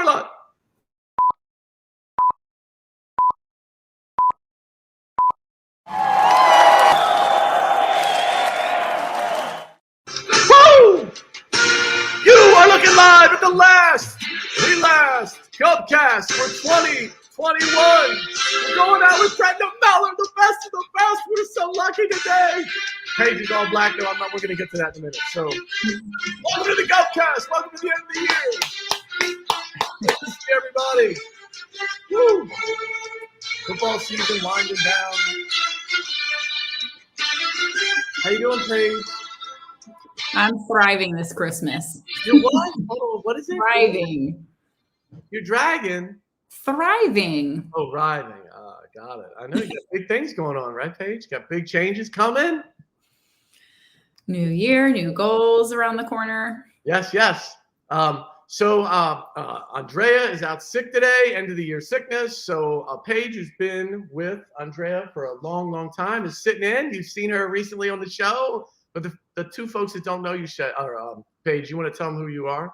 we're live. Woo! You are looking live at the last GovCast for 2021. We're going out with Brenda Meller, the best of the best. We're so lucky today. Paige is all black, though. We're going to get to that in a minute. So, welcome to the GovCast. Welcome to the end of the year. Good to see everybody. Woo! Football season winding down. How you doing, Paige? I'm thriving this Christmas. You're what? Oh, what is it? Thriving. You're dragging. Thriving. Oh, writhing. Got it. I know you got big things going on, right, Paige? Got big changes coming. New year, new goals around the corner. Yes. So Andrea is out sick today, end of the year sickness. So Paige, who's been with Andrea for a long, long time, is sitting in. You've seen her recently on the show. But the two folks that don't know you, Paige, you want to tell them who you are?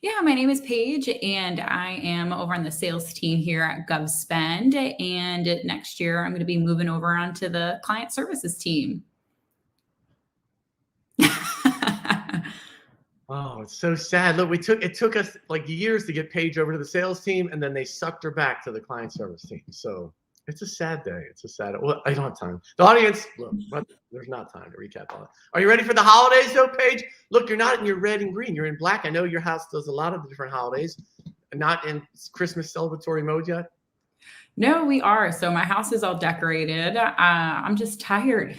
Yeah, my name is Paige, and I am over on the sales team here at GovSpend. And next year, I'm going to be moving over onto the client services team. Oh, it's so sad. Look, it took us like years to get Paige over to the sales team, and then they sucked her back to the client service team. So it's a sad day. Well, I don't have time. The audience, look, there's not time to recap all that. Are you ready for the holidays, though, Paige? Look, you're not in your red and green. You're in black. I know your house does a lot of the different holidays. Not in Christmas celebratory mode yet. No, we are. So my house is all decorated. I'm just tired.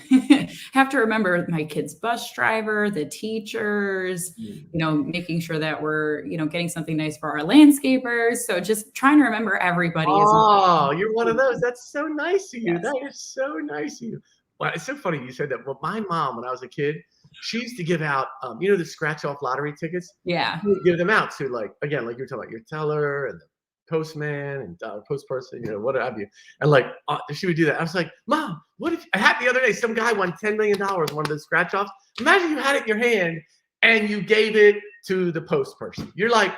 Have to remember my kids' bus driver, the teachers, making sure that we're, getting something nice for our landscapers. So just trying to remember everybody. Oh, you're one of those. That's so nice of you. Yes. That is so nice of you. Well, it's so funny you said that. Well, my mom, when I was a kid, she used to give out, the scratch-off lottery tickets. Yeah. She would give them out to, like you were talking about, your teller and the postman and post person, what have you. And she would do that. I was like, Mom, what if I had the other day, some guy won $10 million on one of those scratch offs. Imagine you had it in your hand and you gave it to the post person. You're like,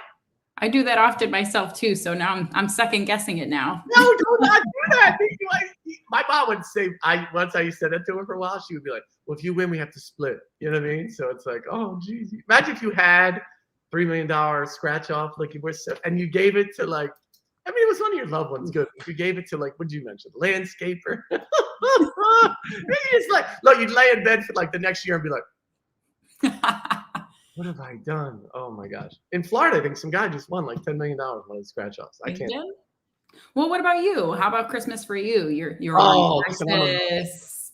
I do that often myself too. So now I'm second guessing it now. No, do not do that. My mom would say, once I said that to her for a while, she would be like, well, if you win, we have to split. You know what I mean? So it's like, oh, geez. Imagine if you had $3 million scratch off, and you gave it to it was one of your loved ones. Good. If you gave it to what did you mention? Landscaper. It's look, you'd lay in bed for the next year and be like, what have I done? Oh my gosh. In Florida, I think some guy just won $10 million on his scratch offs. I can't. Well, what about you? How about Christmas for you? You're on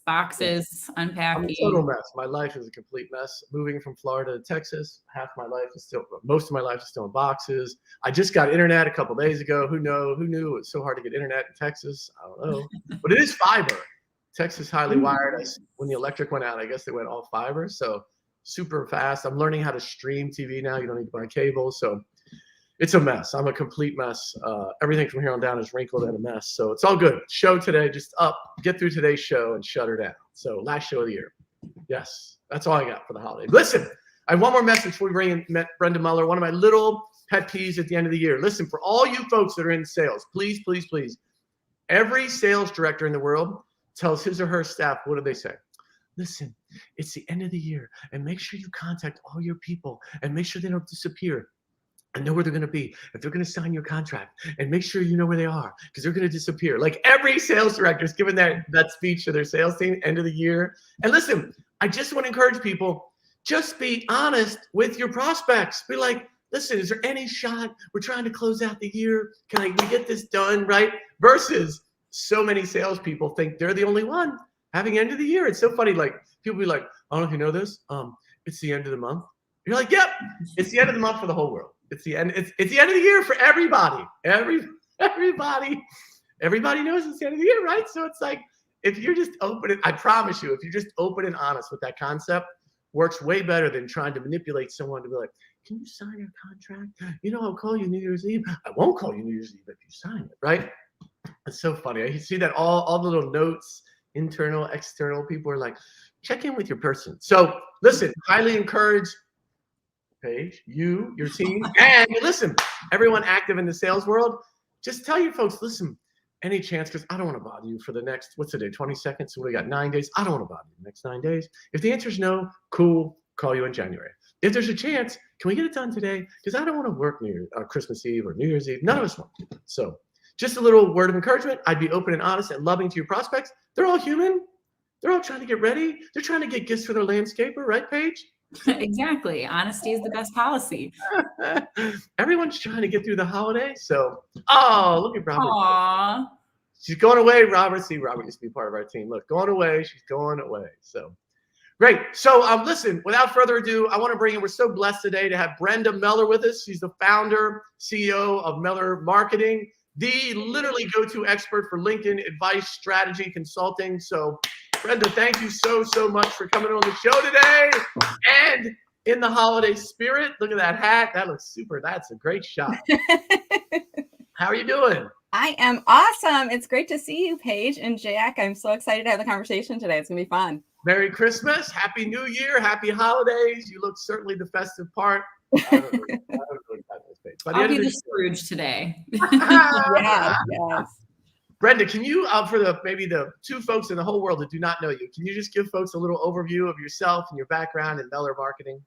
boxes, unpacking. I'm a total mess. My life is a complete mess. Moving from Florida to Texas, most of my life is still in boxes. I just got internet a couple days ago. Who knew it was so hard to get internet in Texas? I don't know. But it is fiber. Texas highly wired. When the electric went out, I guess they went all fiber. So super fast. I'm learning how to stream TV now. You don't need to buy cable. So it's a mess. I'm a complete mess. Everything from here on down is wrinkled and a mess. So it's all good. Show today, just get through today's show and shut her down. So last show of the year. Yes, that's all I got for the holiday. Listen, I have one more message before we bring in Brenda Meller. One of my little pet peeves at the end of the year. Listen, for all you folks that are in sales, please, please, please. Every sales director in the world tells his or her staff, what do they say? Listen, it's the end of the year, and make sure you contact all your people and make sure they don't disappear. And know where they're going to be if they're going to sign your contract, and make sure you know where they are because they're going to disappear. Every sales director is giving that speech to their sales team end of the year. And listen, I just want to encourage people, just be honest with your prospects. Be like, listen, is there any shot we're trying to close out the year? Can we get this done, right? Versus so many salespeople think they're the only one having end of the year. It's so funny. People be like, I don't know if you know this. It's the end of the month. You're like, yep, it's the end of the month for the whole world. It's the end. It's the end of the year for everybody. Everybody knows it's the end of the year, right? So it's if you're just open, I promise you, if you're just open and honest with that concept, works way better than trying to manipulate someone to be like, can you sign your contract? I'll call you New Year's Eve. I won't call you New Year's Eve if you sign it, right? It's so funny. I see that all the little notes, internal, external, people are like, check in with your person. So listen, highly encourage Paige, your team, and listen, everyone active in the sales world, just tell your folks, listen, any chance, because I don't want to bother you for the next, what's the day, 22nd? So we got 9 days. I don't want to bother you the next 9 days. If the answer is no, cool, call you in January. If there's a chance, can we get it done today? Because I don't want to work Christmas Eve or New Year's Eve. None of us want to. So just a little word of encouragement. I'd be open and honest and loving to your prospects. They're all human. They're all trying to get ready. They're trying to get gifts for their landscaper, right, Paige? Exactly. Honesty is the best policy. Everyone's trying to get through the holiday. So, oh, look at Robert. Aww. She's going away, Robert. See, Robert used to be part of our team. Look, going away. She's going away. So, great. So, listen, without further ado, I want to bring in, we're so blessed today to have Brenda Meller with us. She's the founder, CEO of Meller Marketing, the literally go-to expert for LinkedIn advice, strategy, consulting. So, Brenda, thank you so much for coming on the show today. And in the holiday spirit, look at that hat. That looks super. That's a great shot. How are you doing? I am awesome. It's great to see you, Paige and Jack. I'm so excited to have the conversation today. It's going to be fun. Merry Christmas. Happy New Year. Happy holidays. You look certainly the festive part. I don't really have this page. I'll be the Scrooge today. Yes. Brenda, can you, for maybe the two folks in the whole world that do not know you, can you just give folks a little overview of yourself and your background in Meller Marketing?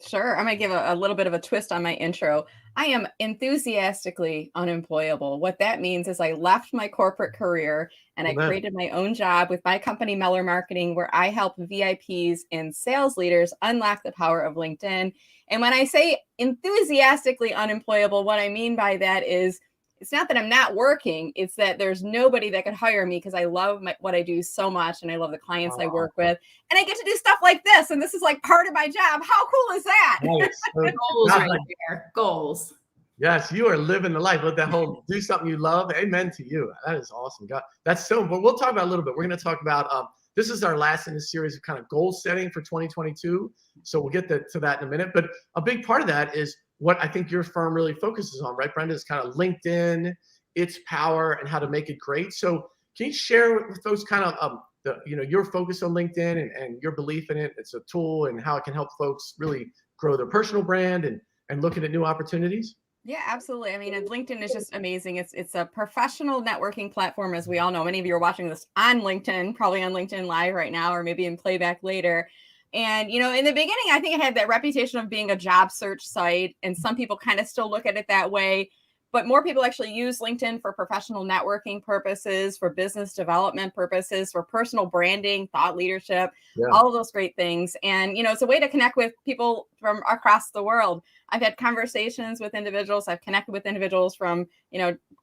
Sure. I'm going to give a little bit of a twist on my intro. I am enthusiastically unemployable. What that means is I left my corporate career and I created my own job with my company, Meller Marketing, where I help VIPs and sales leaders unlock the power of LinkedIn. And when I say enthusiastically unemployable, what I mean by that is it's not that I'm not working. It's that there's nobody that could hire me because I love what I do so much. And I love the clients I work with. And I get to do stuff like this. And this is like part of my job. How cool is that? Nice. Goals right there. Goals. Yes, you are living the life. Let that whole do something you love. Amen to you. That is awesome. God, that's so important. We'll talk about a little bit. We're going to talk about, this is our last in the series of kind of goal setting for 2022. So we'll get to that in a minute. But a big part of that is what I think your firm really focuses on, right, Brenda, is kind of LinkedIn, its power, and how to make it great. So can you share with those kind of your focus on LinkedIn and your belief in it? It's a tool and how it can help folks really grow their personal brand and looking at new opportunities. Yeah, absolutely. I mean, LinkedIn is just amazing. It's a professional networking platform, as we all know. Many of you are watching this on LinkedIn, probably on LinkedIn Live right now, or maybe in playback later. And, in the beginning, I think it had that reputation of being a job search site. And some people kind of still look at it that way. But more people actually use LinkedIn for professional networking purposes, for business development purposes, for personal branding, thought leadership, all of those great things. And, it's a way to connect with people from across the world. I've had conversations with individuals. I've connected with individuals from,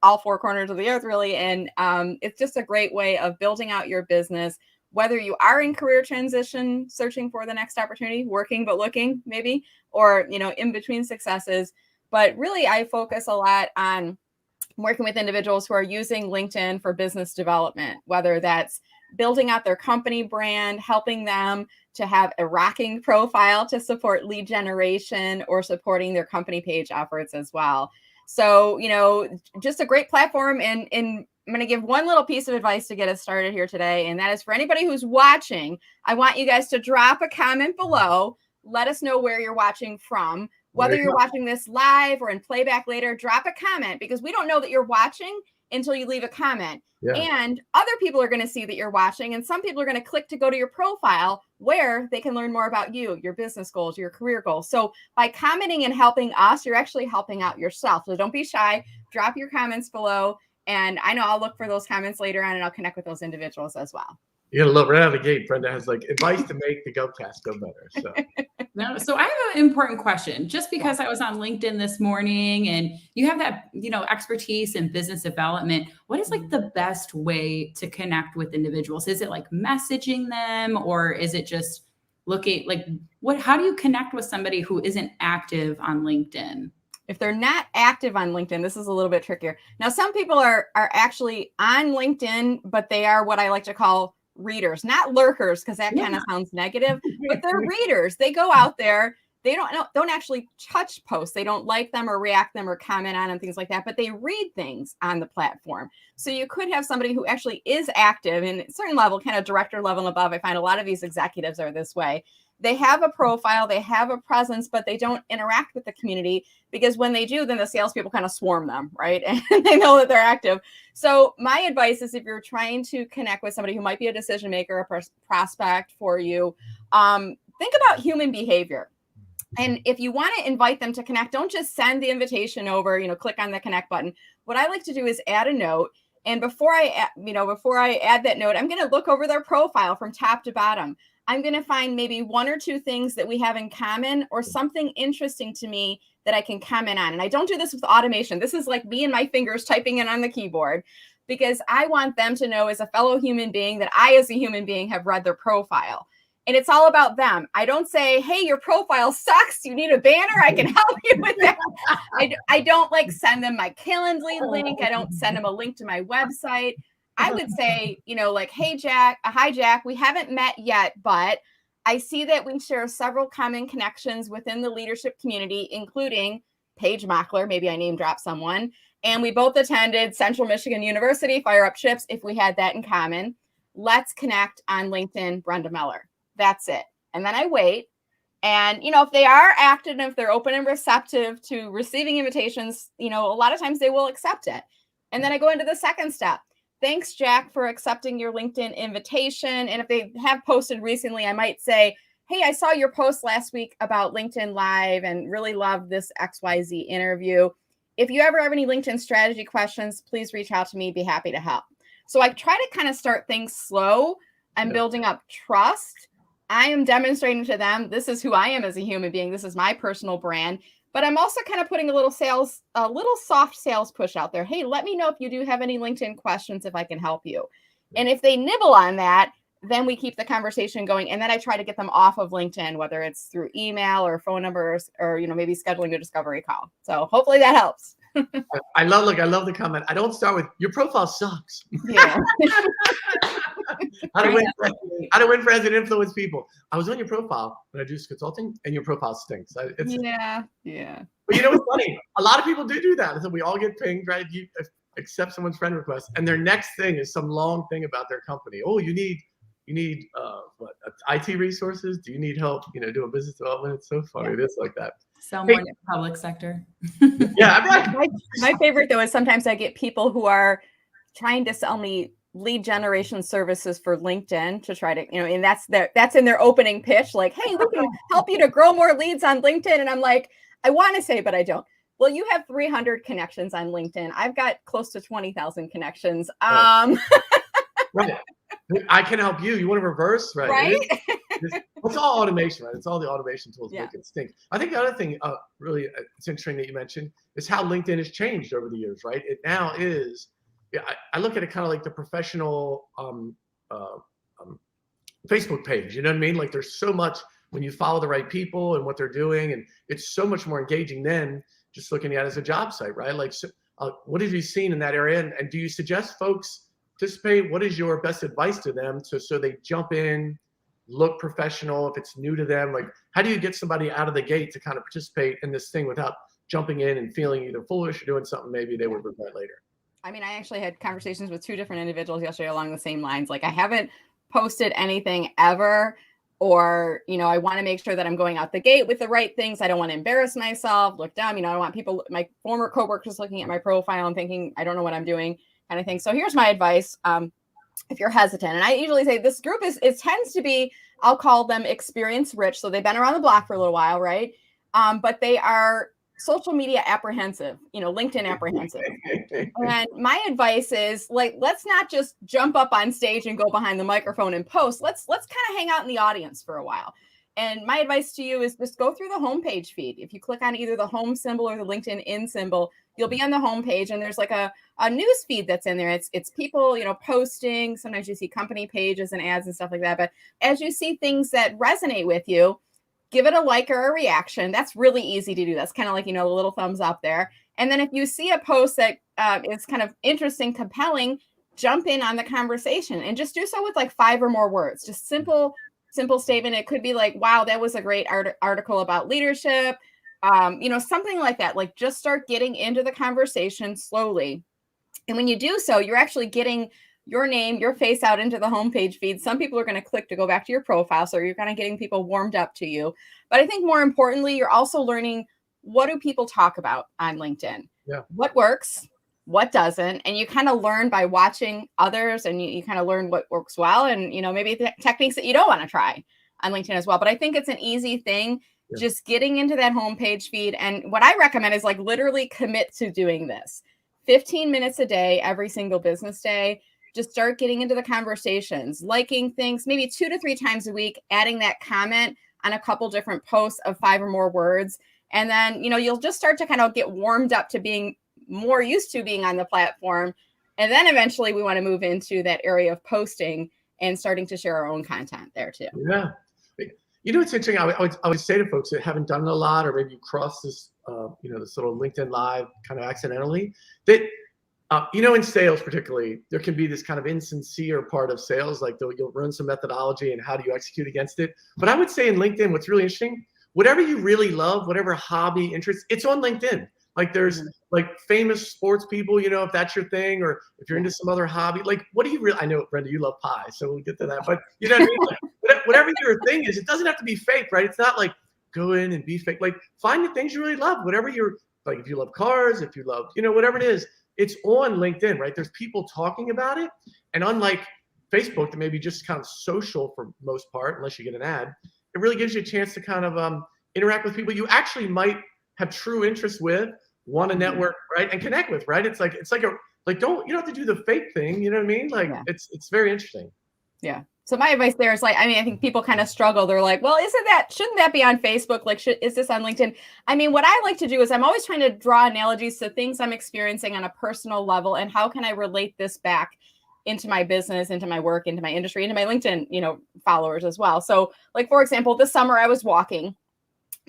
all four corners of the earth, really. And it's just a great way of building out your business, whether you are in career transition, searching for the next opportunity, working but looking maybe, or, in between successes. But really, I focus a lot on working with individuals who are using LinkedIn for business development, whether that's building out their company brand, helping them to have a rocking profile to support lead generation, or supporting their company page efforts as well. So, just a great platform. And I'm going to give one little piece of advice to get us started here today. And that is for anybody who's watching, I want you guys to drop a comment below. Let us know where you're watching from. Whether you're watching this live or in playback later, drop a comment, because we don't know that you're watching until you leave a comment. Yeah. And other people are going to see that you're watching, and some people are going to click to go to your profile where they can learn more about you, your business goals, your career goals. So by commenting and helping us, you're actually helping out yourself. So don't be shy. Drop your comments below. And I know I'll look for those comments later on, and I'll connect with those individuals as well. You're going to look right out of the gate. Brenda has advice to make the GovCast go better. So. No, so I have an important question. Just because I was on LinkedIn this morning and you have that, expertise in business development, what is the best way to connect with individuals? Is it messaging them, or is it just looking how do you connect with somebody who isn't active on LinkedIn? If they're not active on LinkedIn, this is a little bit trickier. Now, some people are actually on LinkedIn, but they are what I like to call readers, not lurkers, because that kind of sounds negative, but they're readers. They go out there. They don't actually touch posts. They don't like them or react them or comment on them, things like that, but they read things on the platform. So you could have somebody who actually is active in a certain level, kind of director level and above. I find a lot of these executives are this way. they have a profile, they have a presence, but they don't interact with the community, because when they do, then the salespeople kind of swarm them, right? And they know that they're active. So my advice is, if you're trying to connect with somebody who might be a decision maker, a prospect for you, think about human behavior. And if you want to invite them to connect, don't just send the invitation over, click on the connect button. What I like to do is add a note. And before I add that note, I'm going to look over their profile from top to bottom. I'm going to find maybe one or two things that we have in common, or something interesting to me that I can comment on. And I don't do this with automation. This is like me and my fingers typing in on the keyboard, because I want them to know, as a fellow human being, that I, as a human being, have read their profile. And it's all about them. I don't say, hey, your profile sucks, you need a banner, I can help you with that. I don't like send them my Calendly link. I don't send them a link to my website. I would say, like, hey, Jack, hi, Jack, we haven't met yet, but I see that we share several common connections within the leadership community, including Paige Mockler, maybe I name drop someone, and we both attended Central Michigan University, Fire Up Chips, if we had that in common. Let's connect on LinkedIn, Brenda Meller. That's it. And then I wait. And, if they are active and if they're open and receptive to receiving invitations, a lot of times they will accept it. And then I go into the second step. Thanks, Jack, for accepting your LinkedIn invitation. And if they have posted recently, I might say, hey, I saw your post last week about LinkedIn Live and really loved this XYZ interview. If you ever have any LinkedIn strategy questions, please reach out to me. Be happy to help. So I try to kind of start things slow. I'm building up trust. I am demonstrating to them, this is who I am as a human being. This is my personal brand. But I'm also kind of putting a little soft sales push out there. Hey, let me know if you do have any LinkedIn questions, if I can help you. And if they nibble on that, then we keep the conversation going. And then I try to get them off of LinkedIn, whether it's through email or phone numbers, or, maybe scheduling a discovery call. So hopefully that helps. I love the comment. I don't start with, your profile sucks. Yeah. How to win friends and influence people. I was on your profile when I do consulting, and your profile stinks. Yeah. But what's funny? A lot of people do that. So we all get pinged, right? You accept someone's friend request, and their next thing is some long thing about their company. Oh, you need IT resources? Do you need help? Doing business development? It's so funny. It is like that. Someone in the public sector. Yeah, I'm right. My favorite though is sometimes I get people who are trying to sell me lead generation services for LinkedIn to try to, and that's in their opening pitch, like, hey, we can help you to grow more leads on LinkedIn. And I'm like, I want to say, but I don't. Well, you have 300 connections on LinkedIn. I've got close to 20,000 connections. Right. I can help you. You want to reverse, right? Right. It's all automation, right? It's all the automation tools Yeah. make it stink. I think the other thing, really, it's interesting that you mentioned, is how LinkedIn has changed over the years, right? It now is. Yeah, I look at it kind of like the professional Facebook page. You know what I mean? Like, there's so much when you follow the right people and what they're doing, and it's so much more engaging than just looking at it as a job site, right? Like, so, what have you seen in that area, and do you suggest folks participate? What is your best advice to them so they jump in, look professional if it's new to them? Like, how do you get somebody out of the gate to kind of participate in this thing without jumping in and feeling either foolish or doing something maybe they would regret later? I mean, I actually had conversations with two different individuals yesterday along the same lines. Like, I haven't posted anything ever, or, I want to make sure that I'm going out the gate with the right things. I don't want to embarrass myself, look dumb. I don't want people, my former coworkers, looking at my profile and thinking, I don't know what I'm doing, kind of thing. So here's my advice. If you're hesitant, and I usually say this group it tends to be, I'll call them experience rich. So they've been around the block for a little while, right? But they are social media apprehensive, LinkedIn apprehensive. And my advice is, like, let's not just jump up on stage and go behind the microphone and post. Let's kind of hang out in the audience for a while. And my advice to you is just go through the homepage feed. If you click on either the home symbol or the LinkedIn in symbol, you'll be on the homepage, and there's like a news feed that's in there. It's people, posting. Sometimes you see company pages and ads and stuff like that. But as you see things that resonate with you, give it a like or a reaction. That's really easy to do. That's kind of like, the little thumbs up there. And then if you see a post that is kind of interesting, compelling, jump in on the conversation, and just do so with like 5 or more words. Just simple statement. It could be like, wow, that was a great article about leadership. Something like that. Like, just start getting into the conversation slowly. And when you do so, you're actually getting your name, your face out into the homepage feed. Some people are going to click to go back to your profile. So you're kind of getting people warmed up to you. But I think more importantly, you're also learning, what do people talk about on LinkedIn? Yeah. What works, what doesn't? And you kind of learn by watching others, and you kind of learn what works well, and, you know, maybe techniques that you don't want to try on LinkedIn as well. But I think it's an easy thing, just getting into that homepage feed. And what I recommend is like literally commit to doing this 15 minutes a day, every single business day. Just start getting into the conversations, liking things, maybe 2 to 3 times a week, adding that comment on a couple different posts of 5 or more words. And then, you know, you'll just start to kind of get warmed up to being more used to being on the platform. And then eventually we want to move into that area of posting and starting to share our own content there too. Yeah. You know, it's interesting. I would say to folks that haven't done it a lot, or maybe you cross this, you know, this little LinkedIn Live kind of accidentally, that, you know, in sales particularly, there can be this kind of insincere part of sales, like you'll run some methodology and how do you execute against it. But I would say in LinkedIn, what's really interesting, whatever you really love, whatever hobby, interest, it's on LinkedIn. Like there's like famous sports people, you know, if that's your thing, or if you're into some other hobby, like what do you really, I know, Brenda, you love pie, so we'll get to that. But you know what I mean? Like, whatever your thing is, it doesn't have to be fake, right? It's not like go in and be fake. Like find the things you really love, whatever you're like, if you love cars, if you love, you know, whatever it is, it's on LinkedIn, right? There's people talking about it. And unlike Facebook, that may be just kind of social for most part, unless you get an ad, it really gives you a chance to kind of interact with people you actually might have true interest with, want to network, right? And connect with, right? It's like you don't have to do the fake thing. You know what I mean? Like it's very interesting. Yeah. So my advice there is like, I mean, I think people kind of struggle. They're like, well, shouldn't that be on Facebook? Like, is this on LinkedIn? I mean, what I like to do is I'm always trying to draw analogies to things I'm experiencing on a personal level. And how can I relate this back into my business, into my work, into my industry, into my LinkedIn, you know, followers as well. So like, for example, this summer I was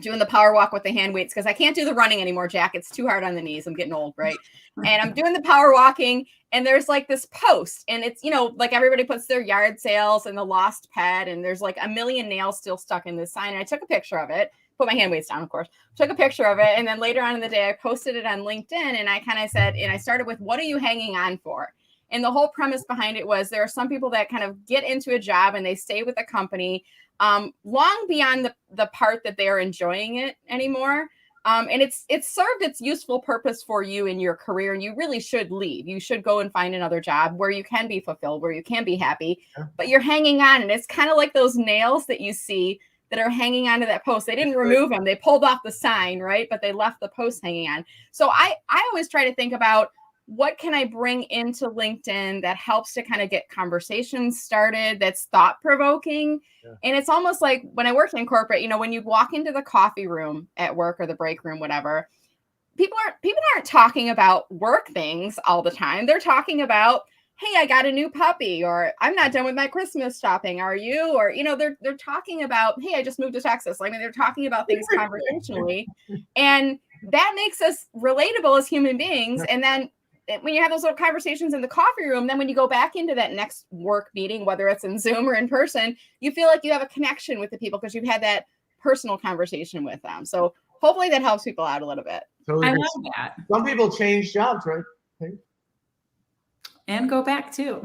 doing the power walk with the hand weights, because I can't do the running anymore, Jack. It's too hard on the knees. I'm getting old, right? And I'm doing the power walking, and there's like this post, and it's, you know, like everybody puts their yard sales and the lost pet, and there's like a million nails still stuck in this sign. And I took a picture of it, put my hand weights down, of course, took a picture of it. And then later on in the day, I posted it on LinkedIn, and I kind of said, and I started with, what are you hanging on for? And the whole premise behind it was there are some people that kind of get into a job and they stay with a company long beyond the part that they are enjoying it anymore. And it's served its useful purpose for you in your career, and you really should leave. You should go and find another job where you can be fulfilled, where you can be happy, but you're hanging on. And it's kind of like those nails that you see that are hanging onto that post. They didn't remove them. They pulled off the sign, right? But they left the post hanging on. So I always try to think about, what can I bring into LinkedIn that helps to kind of get conversations started, that's thought-provoking? Yeah. And it's almost like when I worked in corporate, you know, when you walk into the coffee room at work or the break room, whatever, people aren't talking about work things all the time. They're talking about, hey, I got a new puppy, or I'm not done with my Christmas shopping. Are you? Or, you know, they're talking about, hey, I just moved to Texas. I mean, they're talking about things conversationally, and that makes us relatable as human beings. And then when you have those little conversations in the coffee room, then when you go back into that next work meeting, whether it's in Zoom or in person, you feel like you have a connection with the people because you've had that personal conversation with them. So hopefully that helps people out a little bit. Totally. I love that. Some people change jobs, right? Okay. And go back too.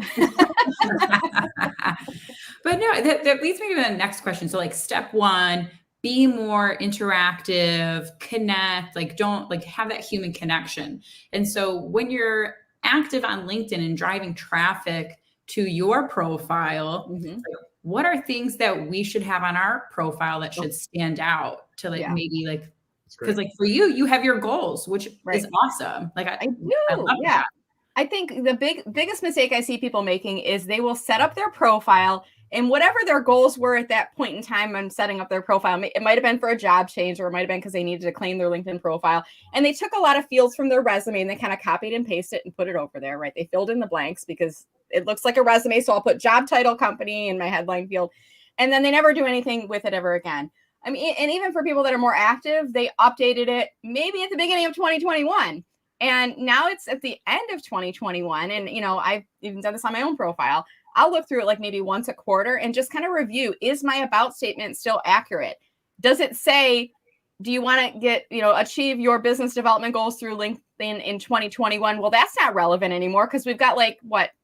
But no, that leads me to the next question. So like step 1, be more interactive, connect, like don't like have that human connection. And so when you're active on LinkedIn and driving traffic to your profile, like, what are things that we should have on our profile that should stand out to like maybe like, because like for you have your goals, which is awesome. Like I do. I love that. I think the biggest mistake I see people making is they will set up their profile, and whatever their goals were at that point in time on setting up their profile, it might have been for a job change, or it might have been because they needed to claim their LinkedIn profile. And they took a lot of fields from their resume and they kind of copied and pasted it and put it over there, right? They filled in the blanks because it looks like a resume. So I'll put job title, company in my headline field. And then they never do anything with it ever again. I mean, and even for people that are more active, they updated it maybe at the beginning of 2021. And now it's at the end of 2021. And, you know, I've even done this on my own profile. I'll look through it like maybe once a quarter and just kind of review, is my about statement still accurate? Does it say do you want to get, achieve your business development goals through LinkedIn in 2021? Well, that's not relevant anymore because we've got like,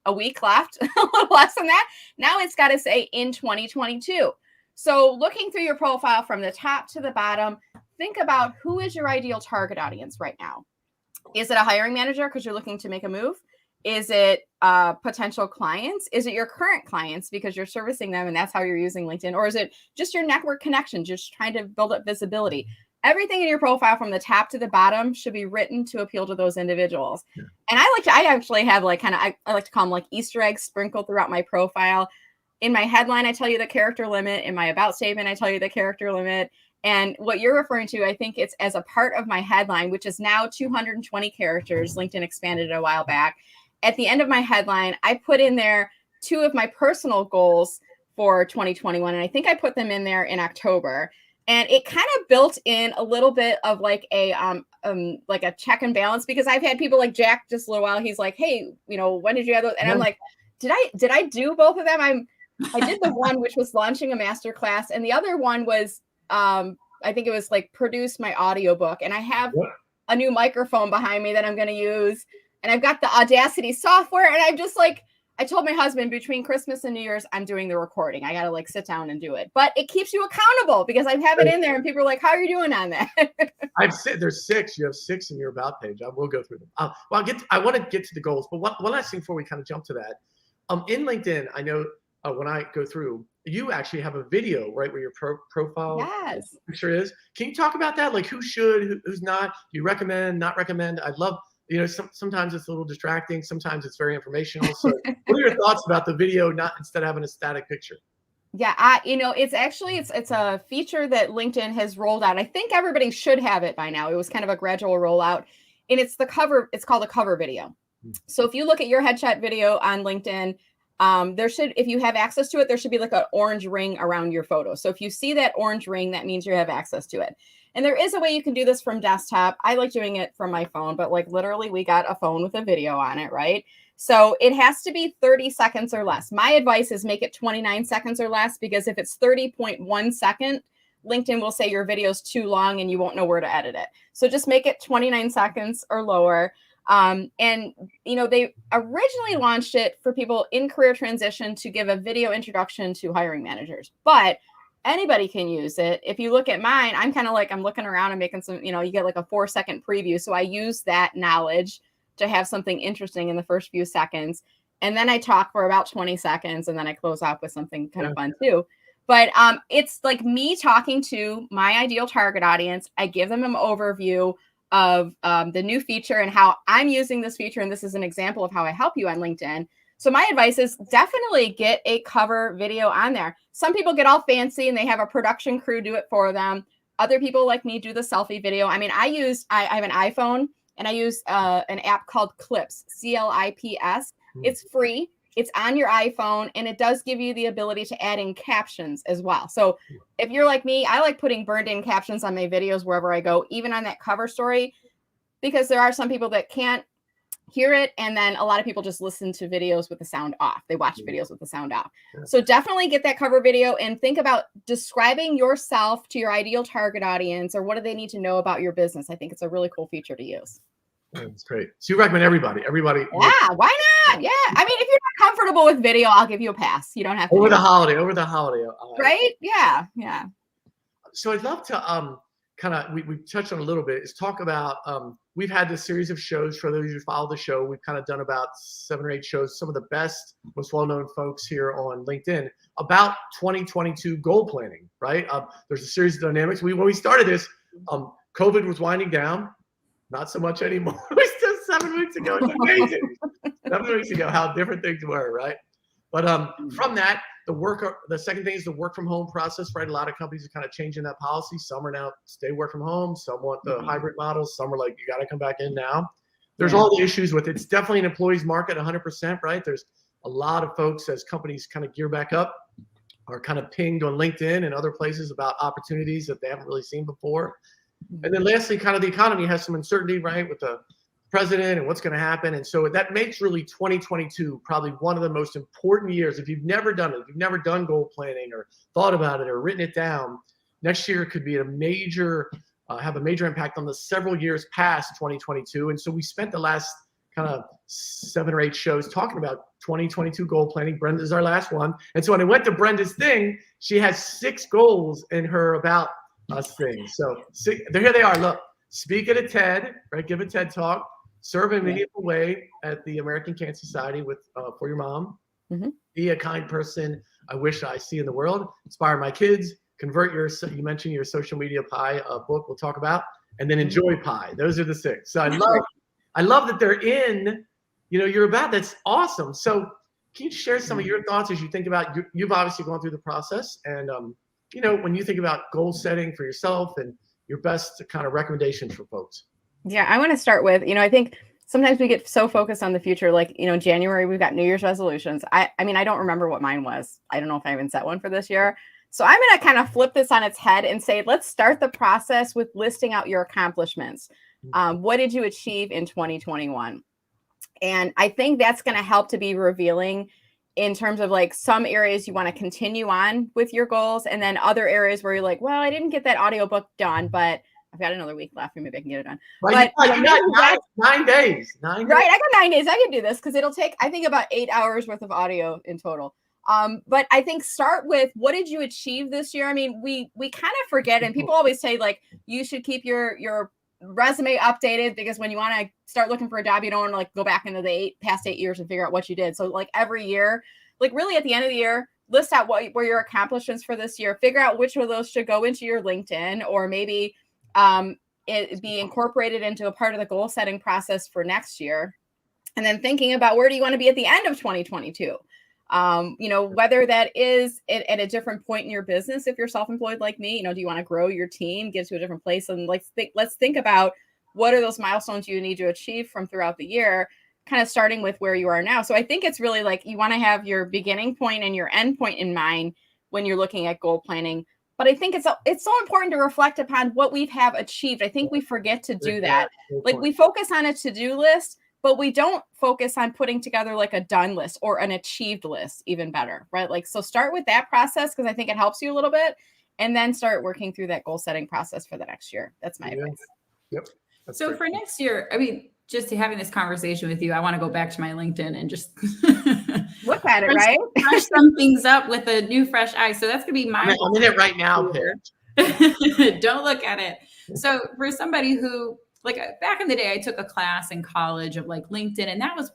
a week left, a little less than that. Now it's got to say in 2022. So looking through your profile from the top to the bottom, think about who is your ideal target audience right now. Is it a hiring manager because you're looking to make a move? Is it potential clients? Is it your current clients because you're servicing them and that's how you're using LinkedIn? Or is it just your network connections, just trying to build up visibility? Everything in your profile from the top to the bottom should be written to appeal to those individuals. Yeah. And I actually have like I like to call them like Easter eggs sprinkled throughout my profile. In my headline, I tell you the character limit. In my about statement, I tell you the character limit. And what you're referring to, I think it's as a part of my headline, which is now 220 characters. LinkedIn expanded it a while back. At the end of my headline, I put in there 2 of my personal goals for 2021. And I think I put them in there in October. And it kind of built in a little bit of like a check and balance, because I've had people like Jack just a little while. He's like, hey, when did you have those? And I'm like, did I do both of them? I did the one which was launching a masterclass, and the other one was I think it was like produce my audiobook. And I have a new microphone behind me that I'm going to use. And I've got the Audacity software, and I'm just like, I told my husband between Christmas and New Year's, I'm doing the recording. I got to like sit down and do it, but it keeps you accountable because I have it in there and people are like, how are you doing on that? I've said there's 6, you have 6 in your about page. I will go through them. I want to get to the goals, but one last thing before we kind of jump to that. In LinkedIn, I know when I go through, you actually have a video, right, where your profile picture is. Can you talk about that? Like who should, who's not? Do you recommend, not recommend? I'd love, sometimes it's a little distracting. Sometimes it's very informational. So what are your thoughts about the video, instead of having a static picture? Yeah, it's a feature that LinkedIn has rolled out. I think everybody should have it by now. It was kind of a gradual rollout, and it's called a cover video. So if you look at your headshot video on LinkedIn, if you have access to it, there should be like an orange ring around your photo. So if you see that orange ring, that means you have access to it. And there is a way you can do this from desktop. I like doing it from my phone, but like literally we got a phone with a video on it, right? So it has to be 30 seconds or less. My advice is make it 29 seconds or less, because if it's 30.1 second, LinkedIn will say your video is too long and you won't know where to edit it. So just make it 29 seconds or lower. They originally launched it for people in career transition to give a video introduction to hiring managers, but anybody can use it. If you look at mine, I'm kind of like, I'm looking around and making some, you get like a 4-second preview. So I use that knowledge to have something interesting in the first few seconds. And then I talk for about 20 seconds and then I close out with something kind of fun too. But it's like me talking to my ideal target audience. I give them an overview of the new feature and how I'm using this feature. And this is an example of how I help you on LinkedIn. So my advice is definitely get a cover video on there. Some people get all fancy and they have a production crew do it for them. Other people like me do the selfie video. I mean, I have an iPhone and I use an app called Clips, CLIPS. It's free. It's on your iPhone, and it does give you the ability to add in captions as well. So if you're like me, I like putting burned in captions on my videos wherever I go, even on that cover story, because there are some people that can't hear it. And then a lot of people just listen to videos with the sound off. They watch videos with the sound off. So definitely get that cover video and think about describing yourself to your ideal target audience, or what do they need to know about your business. I think it's a really cool feature to use. That's great. So you recommend everybody? Yeah, why not? Yeah. I mean, if you're not comfortable with video, I'll give you a pass. You don't have to. Over the holiday. Right? Yeah. Yeah. So I'd love to we touched on a little bit, is talk about, we've had this series of shows. For those who follow the show, we've kind of done about 7 or 8 shows, some of the best, most well-known folks here on LinkedIn about 2022 goal planning, right? There's a series of dynamics. When we started this, COVID was winding down. Not so much anymore. It was just 7 weeks ago. It's amazing. 7 weeks ago, how different things were, right? But from that, the second thing is the work from home process, right? A lot of companies are kind of changing that policy. Some are now stay work from home. Some want the hybrid models. Some are like, you got to come back in now. There's all the issues with it. It's definitely an employee's market, 100%, right? There's a lot of folks, as companies kind of gear back up, are kind of pinged on LinkedIn and other places about opportunities that they haven't really seen before. And then lastly, kind of the economy has some uncertainty, right, with the president and what's going to happen. And so that makes really 2022 probably one of the most important years. If you've never done it, if you've never done goal planning or thought about it or written it down, next year could be a major have a major impact on the several years past 2022. And so we spent the last kind of 7 or 8 shows talking about 2022 goal planning. Brenda's our last one. And so when I went to Brenda's thing, she has 6 goals in her About Us thing. So here they are. Look, speak at a TED, right? Give a TED talk, serve in a meaningful way at the American Cancer Society for your mom. Mm-hmm. Be a kind person I wish I see in the world. Inspire my kids. Convert you mentioned your social media pie book we'll talk about, and then enjoy pie. Those are the 6. So I love that they're in, you're about, that's awesome. So can you share some of your thoughts as you think about, you've obviously gone through the process, and when you think about goal setting for yourself and your best kind of recommendations for folks? Yeah, I want to start with, I think sometimes we get so focused on the future, like, January, we've got New Year's resolutions. I mean, I don't remember what mine was. I don't know if I even set one for this year. So I'm going to kind of flip this on its head and say, let's start the process with listing out your accomplishments. What did you achieve in 2021? And I think that's going to help to be revealing in terms of like some areas you want to continue on with your goals, and then other areas where you're like, well, I didn't get that audiobook done, but I've got another week left. Maybe I can get it done. Right, but you got 9 days. Right, I got 9 days. I can do this because it'll take, I think, about 8 hours worth of audio in total. But I think start with, what did you achieve this year? I mean, we kind of forget, and people always say like you should keep your resume updated, because when you want to start looking for a job, you don't want to like go back into the past 8 years and figure out what you did. So like every year, like really at the end of the year, list out what were your accomplishments for this year. Figure out which of those should go into your LinkedIn, or maybe it be incorporated into a part of the goal setting process for next year. And then thinking about, where do you want to be at the end of 2022? Whether that is at a different point in your business, if you're self-employed like me, do you want to grow your team, get to a different place? And let's think about, what are those milestones you need to achieve from throughout the year, kind of starting with where you are now. So I think it's really like, you want to have your beginning point and your end point in mind when you're looking at goal planning. But I think it's so important to reflect upon what we have achieved. I think we forget to do that. Like, we focus on a to-do list, but we don't focus on putting together like a done list or an achieved list, even better, right? Like, so start with that process, because I think it helps you a little bit, and then start working through that goal setting process for the next year. That's my advice. Yep. That's so great. for next year, I mean, just having this conversation with you, I want to go back to my LinkedIn and just look at it, right? Brush some things up with a new fresh eye. So that's going to be my. I'm in it right now, Paige. Don't look at it. So for somebody who, like, back in the day, I took a class in college of like LinkedIn, and that was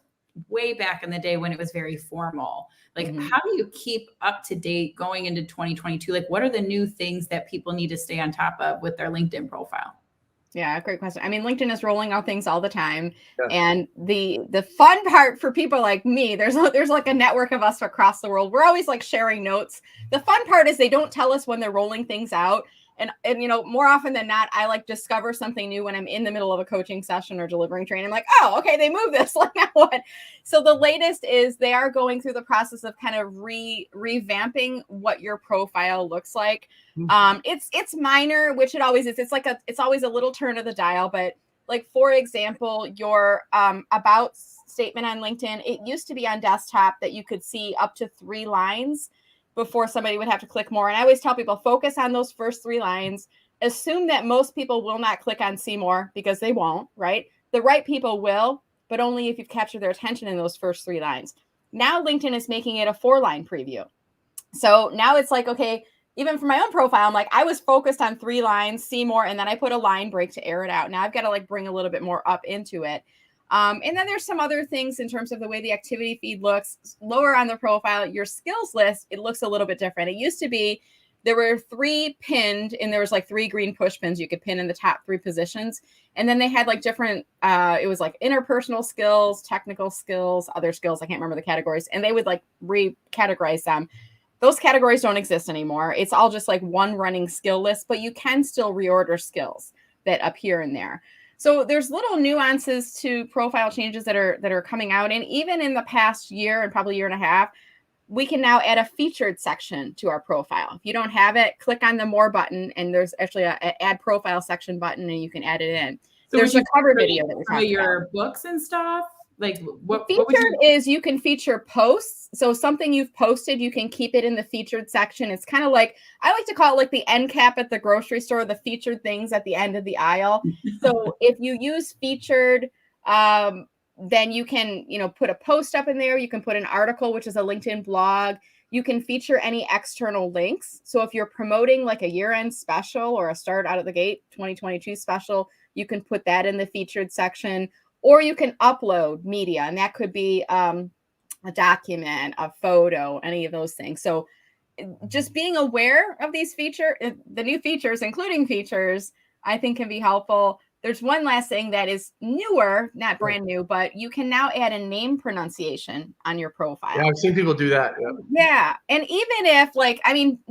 way back in the day when it was very formal. Like, how do you keep up to date going into 2022? Like, what are the new things that people need to stay on top of with their LinkedIn profile? Yeah, great question. I mean, LinkedIn is rolling out things all the time. Yeah. And the fun part for people like me, there's like a network of us across the world. We're always like sharing notes. The fun part is they don't tell us when they're rolling things out. And more often than not, I like discover something new when I'm in the middle of a coaching session or delivering training. I'm like, oh, okay, they moved this. Like, now what? So the latest is they are going through the process of kind of revamping what your profile looks like. It's minor, which it always is. It's always a little turn of the dial. But like, for example, your about statement on LinkedIn, it used to be on desktop that you could see up to 3 lines before somebody would have to click more. And I always tell people, focus on those first 3 lines. Assume that most people will not click on see more, because they won't, right? The right people will, but only if you've captured their attention in those first 3 lines. Now LinkedIn is making it a 4-line preview. So now it's like, okay, even for my own profile, I'm like, I was focused on 3 lines, see more, and then I put a line break to air it out. Now I've got to like bring a little bit more up into it. And then there's some other things in terms of the way the activity feed looks. Lower on the profile, your skills list, it looks a little bit different. It used to be, there were 3 pinned, and there was like 3 green push pins you could pin in the top 3 positions. And then they had like different, it was like interpersonal skills, technical skills, other skills. I can't remember the categories. And they would like recategorize them. Those categories don't exist anymore. It's all just like one running skill list, but you can still reorder skills that appear in there. So there's little nuances to profile changes that are coming out. And even in the past year and probably year and a half, we can now add a featured section to our profile. If you don't have it, click on the more button, and there's actually a add profile section button, and you can add it in. So there's a cover video that we talked your about. books and stuff. Like what would Featured you? is you can feature posts. So something you've posted, you can keep it in the featured section. It's kind of like, I like to call it like the end cap at the grocery store, the featured things at the end of the aisle. So if you use featured, then you can, put a post up in there. You can put an article, which is a LinkedIn blog. You can feature any external links. So if you're promoting like a year-end special or a start out of the gate 2022 special, you can put that in the featured section. Or you can upload media, and that could be a document, a photo, any of those things. So just being aware of these the new features, including features, I think can be helpful. There's one last thing that is newer, not brand new, but you can now add a name pronunciation on your profile. Yeah, I've seen people do that. Yeah. And even if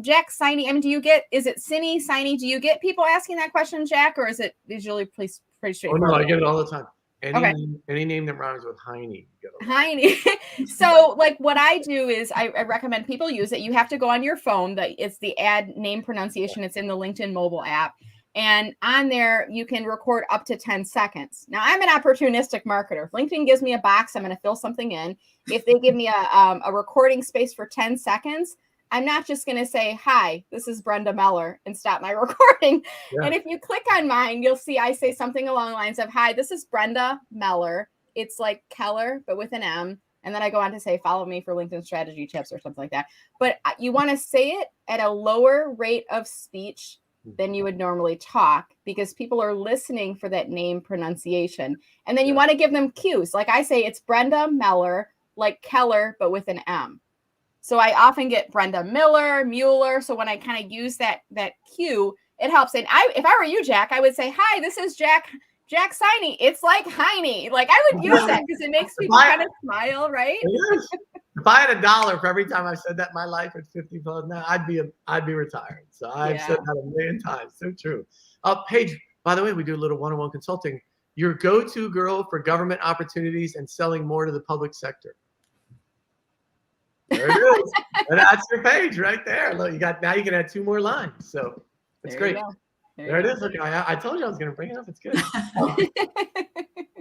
Jack Siney, is it Cinny, Siney? Do you get people asking that question, Jack, or is it usually pretty straightforward? Oh, no, I get it all the time. Okay. Any name that rhymes with Heine. Heine. So what I do is I recommend people use it. You have to go on your phone. It's the add name pronunciation. It's in the LinkedIn mobile app. And on there, you can record up to 10 seconds. Now, I'm an opportunistic marketer. If LinkedIn gives me a box, I'm going to fill something in. If they give me a recording space for 10 seconds, I'm not just going to say, hi, this is Brenda Meller and stop my recording. Yeah. And if you click on mine, you'll see I say something along the lines of, hi, this is Brenda Meller. It's like Keller, but with an M. And then I go on to say, follow me for LinkedIn strategy tips or something like that. But you want to say it at a lower rate of speech than you would normally talk, because people are listening for that name pronunciation. And then you want to give them cues. Like I say, it's Brenda Meller, like Keller, but with an M. So I often get Brenda Mueller. So when I kind of use that cue, it helps. And if I were you, Jack, I would say, hi, this is Jack Siney. It's like Heine. Like I would use that because it makes people kind of smile, right? If I had $1 for every time I said that in my life at 50 plus now, I'd be retired. So I've said that a million times. So true. Paige, by the way, we do a little one-on-one consulting. Your go-to girl for government opportunities and selling more to the public sector. There it is. And that's your page right there. Look, now you can add 2 more lines. So it's great. There it is. Look, I told you I was going to bring it up. It's good.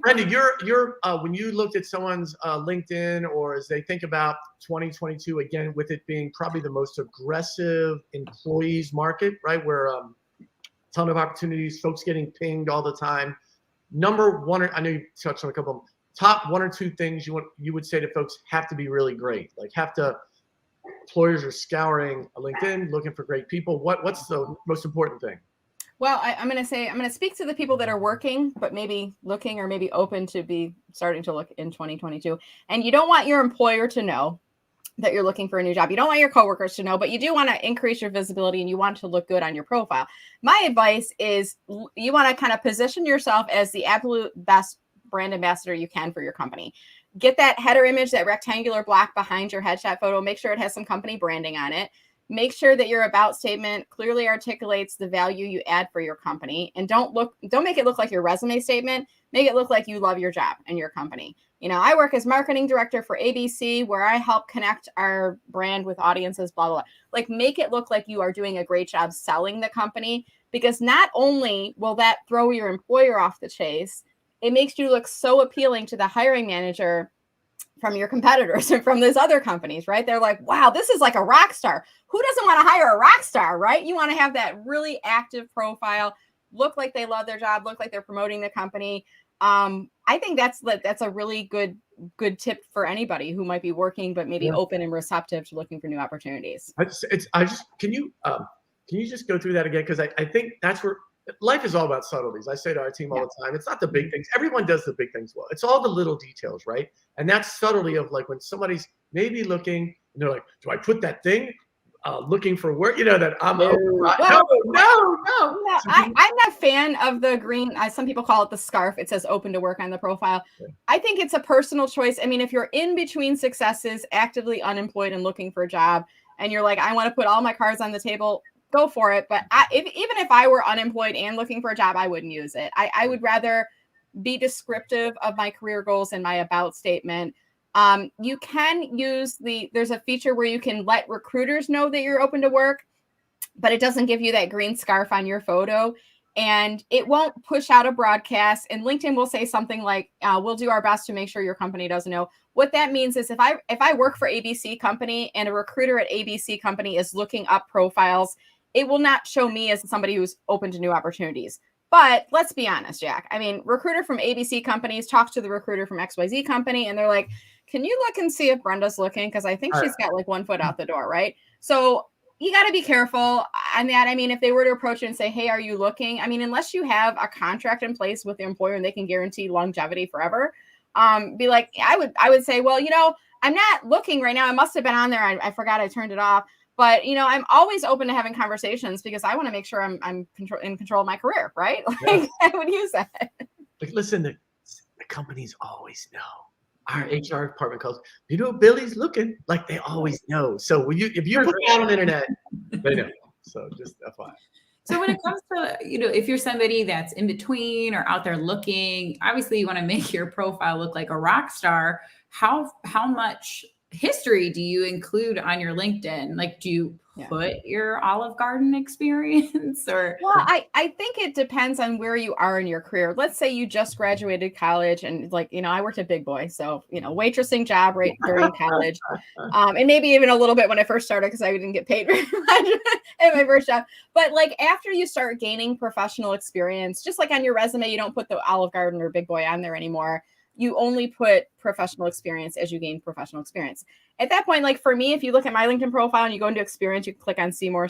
Brenda, you're when you looked at someone's LinkedIn, or as they think about 2022, again, with it being probably the most aggressive employees market, right? Where a ton of opportunities, folks getting pinged all the time. Number one, I know you touched on a couple of them. Top 1 or 2 things you would say to folks have to be really great. Like employers are scouring LinkedIn, looking for great people. What's the most important thing? Well, I'm going to speak to the people that are working, but maybe looking or maybe open to be starting to look in 2022. And you don't want your employer to know that you're looking for a new job. You don't want your coworkers to know, but you do want to increase your visibility and you want to look good on your profile. My advice is you want to kind of position yourself as the absolute best brand ambassador you can for your company. Get that header image, that rectangular block behind your headshot photo. Make sure it has some company branding on it. Make sure that your about statement clearly articulates the value you add for your company. And don't make it look like your resume statement. Make it look like you love your job and your company. I work as marketing director for ABC, where I help connect our brand with audiences, blah, blah, blah. Like, make it look like you are doing a great job selling the company, because not only will that throw your employer off the chase, it makes you look so appealing to the hiring manager from your competitors and from those other companies, right? They're like, wow, this is like a rock star. Who doesn't want to hire a rock star, right? You want to have that really active profile, look like they love their job, look like they're promoting the company. I think that's a really good tip for anybody who might be working, but maybe open and receptive to looking for new opportunities. Can you just go through that again? Because I think that's where life is all about subtleties. I say to our team all the time, it's not the big things. Everyone does the big things well. It's all the little details, right? And that's subtlety of like when somebody's maybe looking and they're like, do I put that thing looking for work? That I'm no. I'm not a fan of the green. Some people call it the scarf. It says open to work on the profile. Okay. I think it's a personal choice. I mean, if you're in between successes, actively unemployed and looking for a job, and you're like, I want to put all my cards on the table, go for it. But even if I were unemployed and looking for a job, I wouldn't use it. I would rather be descriptive of my career goals in my about statement. You can use there's a feature where you can let recruiters know that you're open to work, but it doesn't give you that green scarf on your photo. and it won't push out a broadcast. And LinkedIn will say something like, we'll do our best to make sure your company doesn't know. What that means is if I work for ABC company and a recruiter at ABC company is looking up profiles, it will not show me as somebody who's open to new opportunities. But let's be honest, Jack. I mean, recruiter from ABC companies talks to the recruiter from XYZ company, and they're like, can you look and see if Brenda's looking? Because I think she's got like 1 foot out the door, right? So you got to be careful on that. I mean, if they were to approach you and say, hey, are you looking? I mean, unless you have a contract in place with the employer and they can guarantee longevity forever, be like, I would say, well, I'm not looking right now. I must have been on there. I forgot I turned it off. But, I'm always open to having conversations because I want to make sure I'm in control of my career, right? Like, I would use that. Like, listen, the companies always know. Our HR department calls, Billy's looking, like they always know. So if you put it out on the internet, they know. So just FYI. So when it comes to, if you're somebody that's in between or out there looking, obviously you want to make your profile look like a rock star. How much history do you include on your LinkedIn? Like, do you put your Olive Garden experience or? Well, I think it depends on where you are in your career. Let's say you just graduated college and I worked at Big Boy. So, waitressing job right during college. And maybe even a little bit when I first started because I didn't get paid very much at my first job. But like after you start gaining professional experience, just like on your resume, you don't put the Olive Garden or Big Boy on there anymore. You only put professional experience as you gain professional experience. At that point, like for me, if you look at my LinkedIn profile and you go into experience, you click on see more.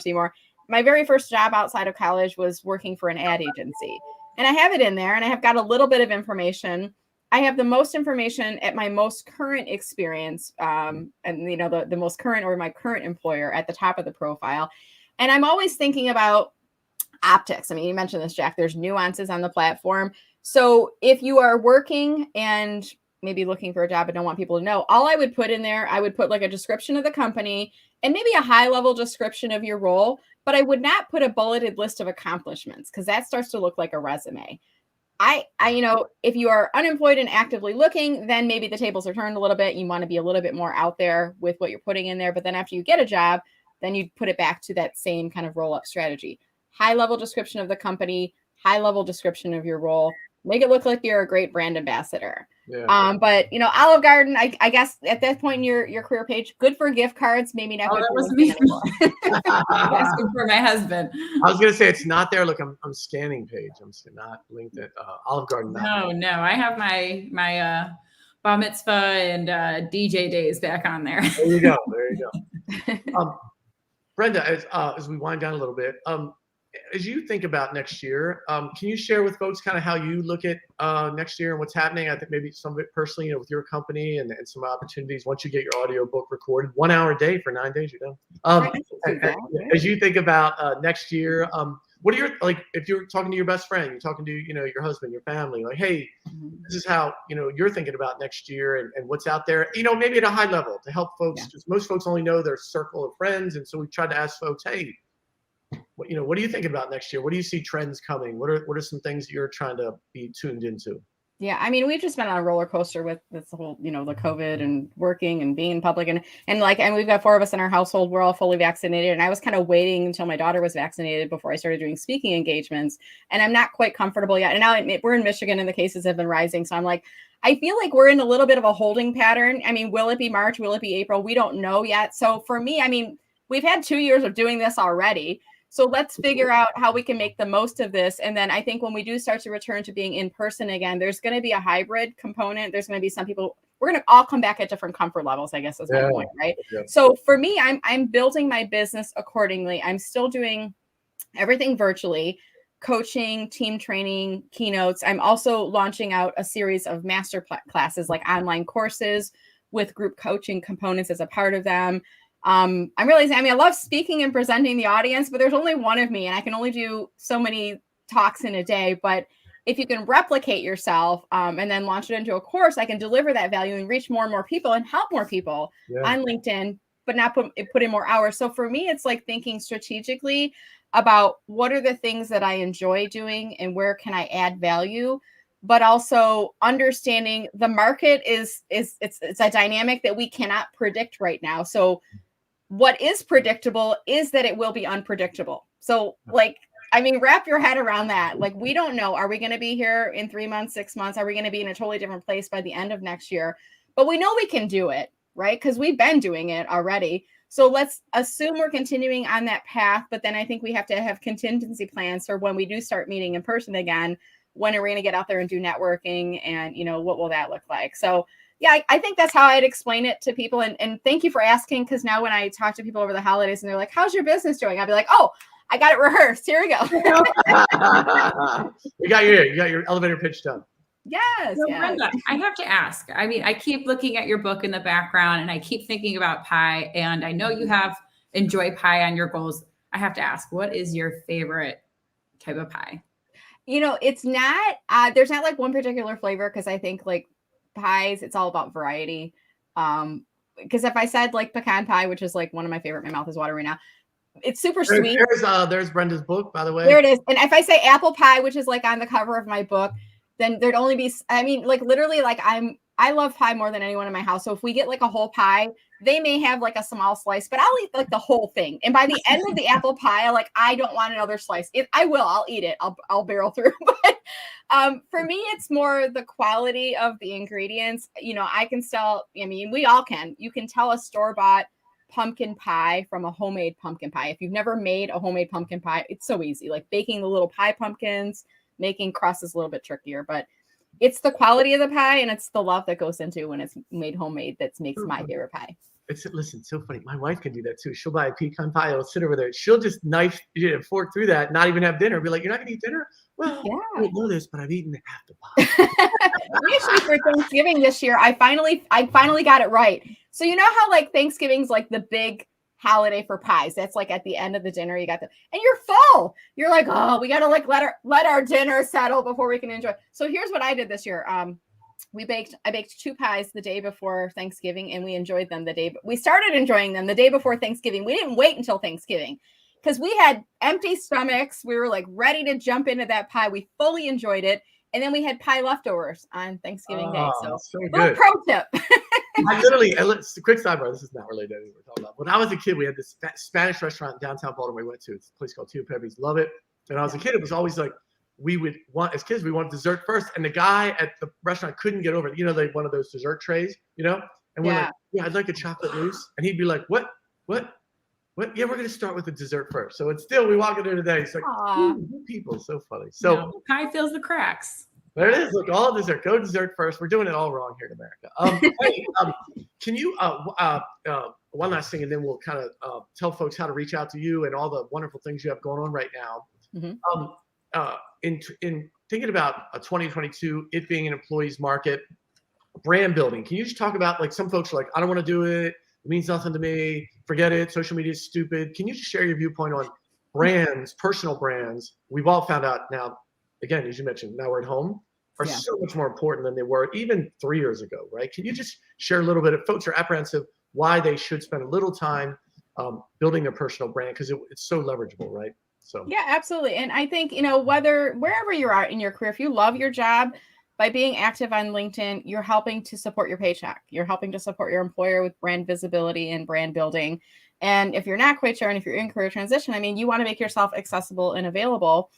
My very first job outside of college was working for an ad agency. And I have it in there and I have got a little bit of information. I have the most information at my most current experience and, the most current or my current employer at the top of the profile. And I'm always thinking about optics. I mean, you mentioned this, Jack, there's nuances on the platform. So if you are working and maybe looking for a job but don't want people to know, all I would put in there, I would put like a description of the company and maybe a high level description of your role, but I would not put a bulleted list of accomplishments because that starts to look like a resume. If you are unemployed and actively looking, then maybe the tables are turned a little bit. You want to be a little bit more out there with what you're putting in there. But then after you get a job, then you put it back to that same kind of roll up strategy. High level description of the company, high level description of your role. Make it look like you're a great brand ambassador. Yeah. But Olive Garden, I guess at that point in your career page, good for gift cards, maybe not good for me anymore. Asking for my husband. I was gonna say it's not there. Look, I'm scanning page. I'm not LinkedIn. Olive Garden. No. I have my bar mitzvah and DJ days back on there. There you go. Brenda, as we wind down a little bit, as you think about next year, can you share with folks kind of how you look at next year and what's happening? I think maybe some of it personally, with your company and some opportunities once you get your audio book recorded, 1 hour a day for 9 days, you're done. As you think about next year, what are your, if you're talking to your best friend, you're talking to, your husband, your family, like, hey, this is how, you're thinking about next year and what's out there, maybe at a high level to help folks, because most folks only know their circle of friends. And so we tried to ask folks, hey, what do you think about next year? What do you see trends coming? What are some things that you're trying to be tuned into? Yeah, I mean, we've just been on a roller coaster with this whole, the COVID and working and being in public and we've got 4 of us in our household. We're all fully vaccinated. And I was kind of waiting until my daughter was vaccinated before I started doing speaking engagements. And I'm not quite comfortable yet. And now we're in Michigan and the cases have been rising. So I'm like, I feel like we're in a little bit of a holding pattern. I mean, will it be March? Will it be April? We don't know yet. So for me, I mean, we've had 2 years of doing this already. So let's figure out how we can make the most of this. And then I think when we do start to return to being in person again, there's going to be a hybrid component. There's going to be some people, we're going to all come back at different comfort levels, I guess is my point, right? Yeah. So for me, I'm building my business accordingly. I'm still doing everything virtually, coaching, team training, keynotes. I'm also launching out a series of master classes, like online courses with group coaching components as a part of them. I'm realizing, I love speaking and presenting the audience, but there's only one of me and I can only do so many talks in a day. But if you can replicate yourself and then launch it into a course, I can deliver that value and reach more and more people and help more people on LinkedIn, but not put in more hours. So for me, it's like thinking strategically about what are the things that I enjoy doing and where can I add value, but also understanding the market it's a dynamic that we cannot predict right now. So what is predictable is that it will be unpredictable. So like I mean, wrap your head around that. Like, we don't know. Are we going to be here in 3 months, 6 months? Are we going to be in a totally different place by the end of next year? But we know we can do it, right? Because we've been doing it already. So let's assume we're continuing on that path. But then I think we have to have contingency plans for when we do start meeting in person again. When are we going to get out there and do networking? And, you know, what will that look like? So yeah, I think that's how I'd explain it to people. And thank you for asking, because now when I talk to people over the holidays and they're like, how's your business doing? I'll be like, oh, I got it rehearsed. Here we go. You got your elevator pitch done. Yes, So yes. Brenda, I have to ask. I mean, I keep looking at your book in the background and I keep thinking about pie. And I know you have enjoy pie on your goals. I have to ask, what is your favorite type of pie? You know, it's not, there's not like one particular flavor, because I think like pies, it's all about variety. Because if I said like pecan pie, which is like one of my favorite, my mouth is watering right now. It's super sweet. There's Brenda's book, by the way. There it is. And if I say apple pie, which is like on the cover of my book, then there'd only be, I mean, like literally, like I love pie more than anyone in my house. So if we get like a whole pie, they may have like a small slice, but I'll eat like the whole thing. And by the end of the apple pie, I don't want another slice. I'll eat it. I'll barrel through. But for me, it's more the quality of the ingredients. You know, I mean, we all can. You can tell a store-bought pumpkin pie from a homemade pumpkin pie. If you've never made a homemade pumpkin pie, it's so easy. Like baking the little pie pumpkins, making crust is a little bit trickier, but it's the quality of the pie and it's the love that goes into when it's made homemade that makes my favorite pie. Listen, so funny. My wife can do that too. She'll buy a pecan pie. It'll sit over there. She'll just knife, fork through that, not even have dinner. Be like, you're not going to eat dinner? Well, yeah. I didn't know this, but I've eaten half the pie. Actually, for Thanksgiving this year, I finally got it right. So you know how like Thanksgiving's like the big holiday for pies. That's like at the end of the dinner, you got and you're full. You're like, oh, we got to like let our dinner settle before we can enjoy. So here's what I did this year. I baked 2 pies the day before Thanksgiving, and we enjoyed them we started enjoying them the day before Thanksgiving. We didn't wait until Thanksgiving because we had empty stomachs. We were like ready to jump into that pie. We fully enjoyed it. And then we had pie leftovers on Thanksgiving Day. So little pro tip. It's a quick sidebar. This is not related to anything we're talking about. When I was a kid, we had this Spanish restaurant in downtown Baltimore we went to. It's a place called Tio Pepe's. Love it. And when I was a kid, it was always like, we wanted dessert first. And the guy at the restaurant couldn't get over it. You know, like one of those dessert trays, you know? And we're like, yeah, I'd like a chocolate mousse. And he'd be like, what? Yeah, we're going to start with the dessert first. So it's still, we walk in there today. It's like, people, so funny. So pie fills the cracks. There it is. Look, all dessert. Go dessert first. We're doing it all wrong here in America. Hey, can you, one last thing, and then we'll kind of tell folks how to reach out to you and all the wonderful things you have going on right now. Mm-hmm. In thinking about 2022, it being an employee's market, brand building, can you just talk about, like, some folks are like, I don't want to do it. It means nothing to me. Forget it. Social media is stupid. Can you just share your viewpoint on brands, personal brands? We've all found out now, again, as you mentioned, now we're at home, are so much more important than they were even 3 years ago, right? Can you just share a little bit? If folks are apprehensive, why they should spend a little time building their personal brand, because it's so leverageable, right? So yeah, absolutely. And I think, you know, wherever you are in your career, if you love your job, by being active on LinkedIn, you're helping to support your paycheck. You're helping to support your employer with brand visibility and brand building. And if you're not quite sure, and if you're in career transition, I mean, you want to make yourself accessible and available.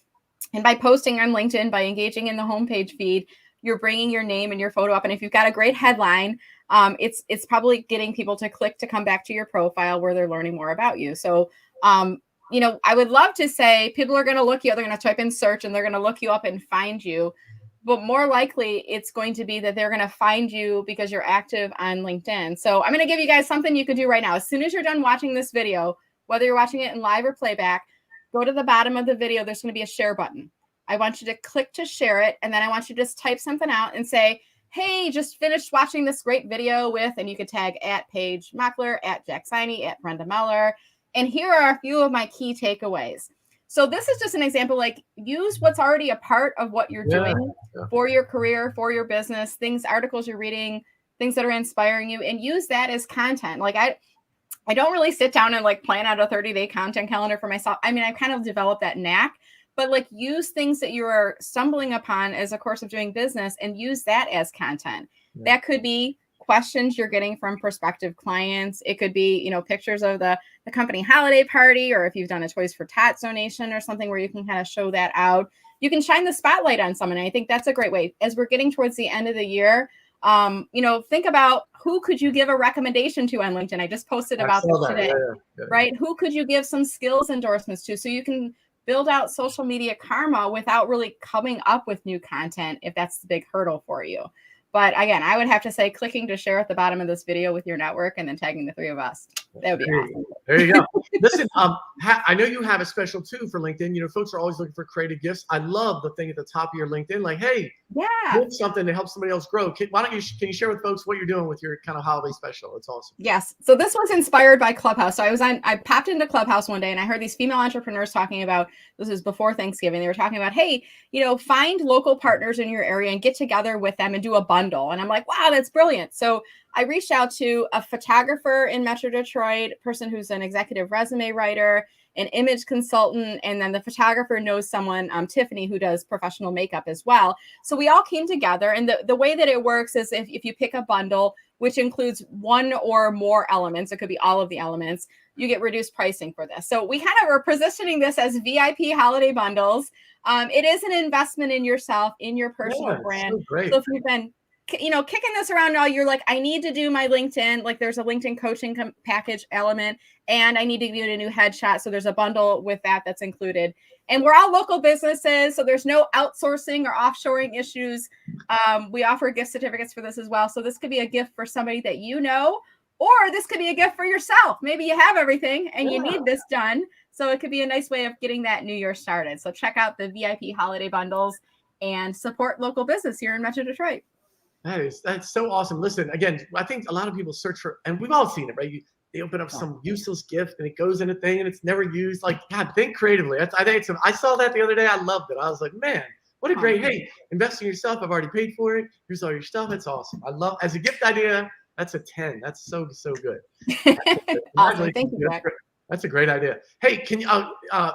And by posting on LinkedIn, by engaging in the homepage feed, you're bringing your name and your photo up. And if you've got a great headline, it's probably getting people to click to come back to your profile where they're learning more about you. So, you know, I would love to say people are going to look you up. They're going to type in search and they're going to look you up and find you. But more likely, it's going to be that they're going to find you because you're active on LinkedIn. So I'm going to give you guys something you can do right now. As soon as you're done watching this video, whether you're watching it in live or playback, go to the bottom of the video. There's going to be a share button. I want you to click to share it. And then I want you to just type something out and say, hey, just finished watching this great video with, and you could tag at Paige Mockler, at Jack Siney, at Brenda Meller. And here are a few of my key takeaways. So this is just an example, like use what's already a part of what you're doing for your career, for your business, articles you're reading, things that are inspiring you, and use that as content. Like I don't really sit down and like plan out a 30-day content calendar for myself. I mean, I've kind of developed that knack, but like use things that you are stumbling upon as a course of doing business and use that as content. That could be questions you're getting from prospective clients. It could be, pictures of the company holiday party, or if you've done a Toys for Tots donation or something where you can kind of show that out. You can shine the spotlight on someone. And I think that's a great way. As we're getting towards the end of the year, think about who could you give a recommendation to on LinkedIn. I just posted about this today, right? Who could you give some skills endorsements to so you can build out social media karma without really coming up with new content if that's the big hurdle for you. But again, I would have to say clicking to share at the bottom of this video with your network and then tagging the 3 of us. That would be awesome. There you go. Listen, I know you have a special too for LinkedIn. Folks are always looking for creative gifts. I love the thing at the top of your LinkedIn, like, hey, do something to help somebody else grow. Can you share with folks what you're doing with your kind of holiday special? It's awesome. Yes. So this was inspired by Clubhouse. So I popped into Clubhouse one day and I heard these female entrepreneurs talking about, this is before Thanksgiving. They were talking about, hey, find local partners in your area and get together with them and do a bundle. And I'm like, wow, that's brilliant. So I reached out to a photographer in Metro Detroit, a person who's an executive resume writer, an image consultant, and then the photographer knows someone, Tiffany, who does professional makeup as well. So we all came together, and the way that it works is if you pick a bundle, which includes one or more elements, it could be all of the elements, you get reduced pricing for this. So we kind of are positioning this as VIP holiday bundles. It is an investment in yourself, in your personal brand. So great. So if you've been kicking this around now, you're like, I need to do my LinkedIn, like there's a LinkedIn coaching package element, and I need to get a new headshot. So there's a bundle with that's included. And we're all local businesses, so there's no outsourcing or offshoring issues. We offer gift certificates for this as well. So this could be a gift for somebody that or this could be a gift for yourself. Maybe you have everything and you need this done. So it could be a nice way of getting that new year started. So check out the VIP holiday bundles and support local business here in Metro Detroit. That's so awesome. Listen, again, I think a lot of people search for, and we've all seen it, right? They open up some useless gift and it goes in a thing and it's never used. Like, God, think creatively. I saw that the other day. I loved it. I was like, man, what a great, hey, invest in yourself. I've already paid for it. Here's all your stuff. It's awesome. I love, as a gift idea, that's a 10. That's so good. Awesome. Thank you, Jack. That's a great idea. Hey, can you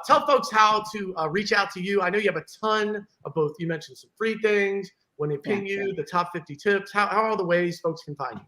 tell folks how to reach out to you? I know you have a ton of both. You mentioned some free things. When they ping you, the top 50 tips, how are the ways folks can find you?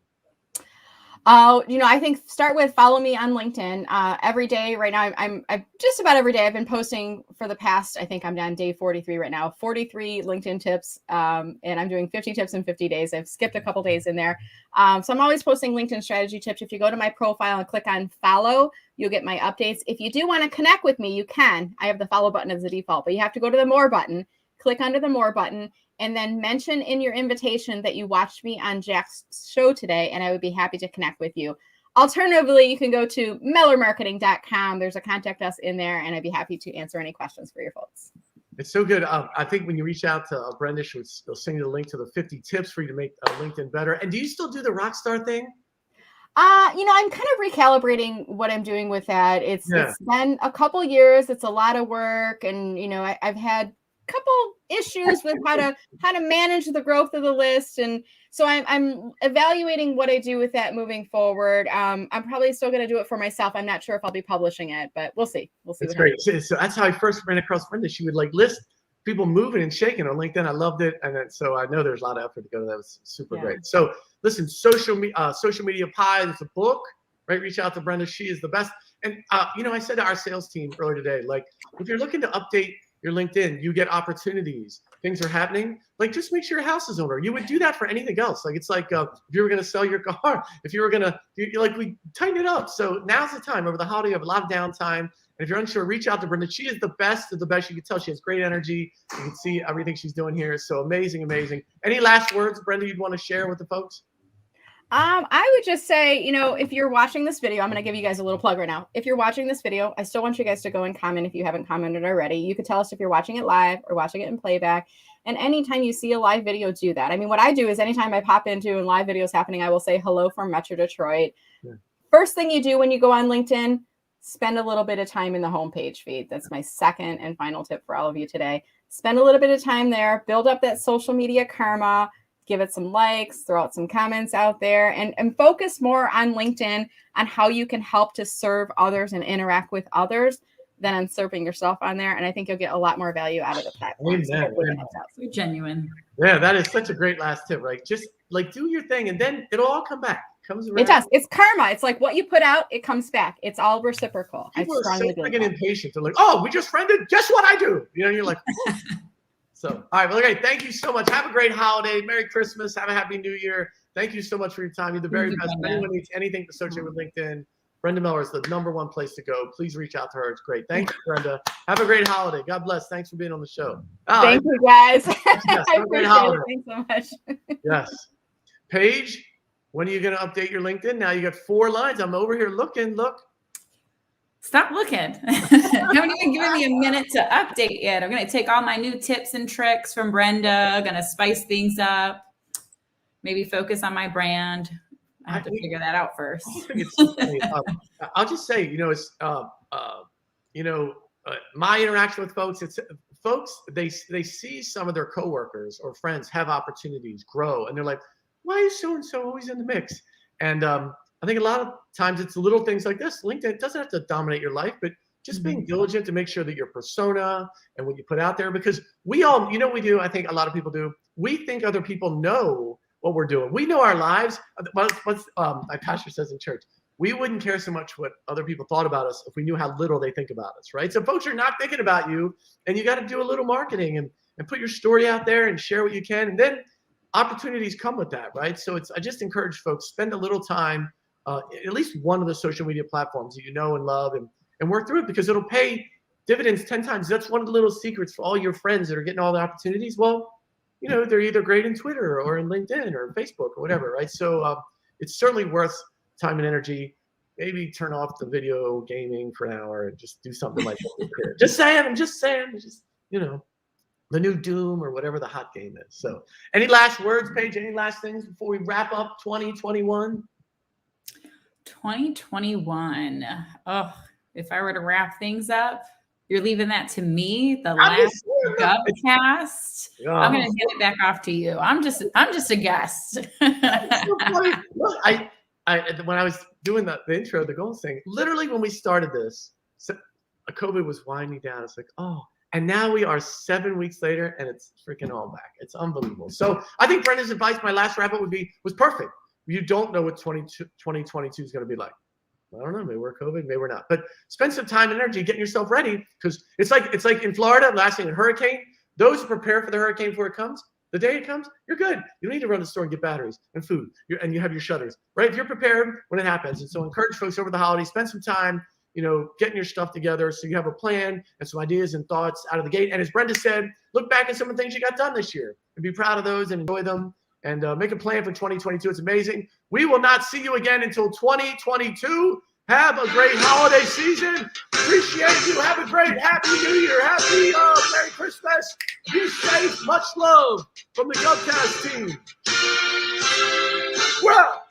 I think start with follow me on LinkedIn. Every day right now, I'm just about every day I've been posting for the past, I think I'm on day 43 right now, 43 LinkedIn tips. And I'm doing 50 tips in 50 days. I've skipped a couple days in there. So I'm always posting LinkedIn strategy tips. If you go to my profile and click on follow, you'll get my updates. If you do want to connect with me, you can. I have the follow button as the default, but you have to go to the more button, click under the more button, and then mention in your invitation that you watched me on Jack's show today, and I would be happy to connect with you. Alternatively, you can go to mellermarketing.com. There's a contact us in there, and I'd be happy to answer any questions for your folks. It's so good. I think when you reach out to Brenda, she'll send you the link to the 50 tips for you to make LinkedIn better. And do you still do the Rockstar thing? I'm kind of recalibrating what I'm doing with that. It's been a couple years. It's a lot of work, and I've had couple issues with how to manage the growth of the list, and so I'm evaluating what I do with that moving forward. I'm probably still going to do it for myself. I'm not sure if I'll be publishing it, but we'll see. That's great. So that's how I first ran across Brenda. She would list people moving and shaking on LinkedIn. I loved it, and then, so I know there's a lot of effort to go to that. It was super great. So listen, social media pie. It's a book, right? Reach out to Brenda. She is the best. And I said to our sales team earlier today, like, if you're looking to update your LinkedIn, you get opportunities, things are happening, like, just make sure your house is in order. You would do that for anything else. Like, it's like if you were going to sell your car, if you were going to we tighten it up. So now's the time. Over the holiday, you have a lot of downtime, and if you're unsure, reach out to Brenda. She is the best of the best. You can tell she has great energy. You can see everything she's doing here. So amazing. Any last words, Brenda, you'd want to share with the folks? I would just say, if you're watching this video, I'm going to give you guys a little plug right now. If you're watching this video, I still want you guys to go and comment if you haven't commented already. You could tell us if you're watching it live or watching it in playback. And anytime you see a live video, do that. I mean, what I do is anytime I pop into and live videos happening, I will say hello from Metro Detroit. Yeah. First thing you do when you go on LinkedIn, spend a little bit of time in the homepage feed. That's my second and final tip for all of you today. Spend a little bit of time there, build up that social media karma, give it some likes, throw out some comments out there, and focus more on LinkedIn on how you can help to serve others and interact with others than usurping yourself on there. And I think you'll get a lot more value out of the platform. So hopefully that helps out. So genuine. Yeah, that is such a great last tip, right? Just like do your thing and then it'll all come back. Comes around. It does. It's karma. It's like what you put out, it comes back. It's all reciprocal. People I are so strongly believe freaking that. impatient. They're like, oh, we just friended. Guess what I do? You know, you're like, so, all right. Well, okay. Thank you so much. Have a great holiday. Merry Christmas. Have a happy New Year. Thank you so much for your time. You're the very best. If anyone needs anything associated with LinkedIn, Brenda Meller is the #1 place to go. Please reach out to her. It's great. Thank you, Brenda. Have a great holiday. God bless. Thanks for being on the show. Thank you, guys. Yes, I appreciate it. Thanks so much. Yes. Paige, when are you going to update your LinkedIn? Now you got 4 lines. I'm over here looking. Look. Stop looking. Haven't even given me a minute to update yet. I'm going to take all my new tips and tricks from Brenda. Going to spice things up. Maybe focus on my brand. I have to figure that out first. I think it's so funny. I'll just say, it's my interaction with folks. It's folks. They see some of their coworkers or friends have opportunities, grow, and they're like, "Why is so and so always in the mix?" And I think a lot of times it's little things like this. LinkedIn doesn't have to dominate your life, but just being diligent to make sure that your persona and what you put out there, because we all, we do. I think a lot of people do. We think other people know what we're doing. We know our lives. What's my pastor says in church, we wouldn't care so much what other people thought about us if we knew how little they think about us, right? So folks are not thinking about you, and you got to do a little marketing and put your story out there and share what you can, and then opportunities come with that, right? So I just encourage folks, spend a little time, at least one of the social media platforms that you know and love, and work through it, because it'll pay dividends 10 times. That's one of the little secrets for all your friends that are getting all the opportunities. Well, they're either great in Twitter or in LinkedIn or Facebook or whatever, right? So it's certainly worth time and energy. Maybe turn off the video gaming for an hour and just do something like that. Just saying, the new Doom or whatever the hot game is. So any last words, Paige? Any last things before we wrap up 2021? 2021. Oh, if I were to wrap things up, you're leaving that to me, the last GovCast. I'm going to hand it back off to you. I'm just a guest. So funny. Look, I when I was doing the intro, the goals thing, literally when we started this, COVID was winding down. It's like, oh, and now we are 7 weeks later, and it's freaking all back. It's unbelievable. So I think Brenda's advice, my last wrap up was perfect. You don't know what 2022 is going to be like. I don't know. Maybe we're COVID, maybe we're not. But spend some time and energy getting yourself ready, because it's like in Florida, last thing, a hurricane. Those who prepare for the hurricane before it comes, the day it comes, you're good. You don't need to run to the store and get batteries and food, and you have your shutters, right? If you're prepared when it happens. And so encourage folks over the holidays, spend some time, getting your stuff together so you have a plan and some ideas and thoughts out of the gate. And as Brenda said, look back at some of the things you got done this year and be proud of those and enjoy them, and make a plan for 2022. It's amazing. We will not see you again until 2022. Have a great holiday season. Appreciate you. Have a great Happy New Year. Happy Merry Christmas. Be safe. Much love from the GovCast team. Well.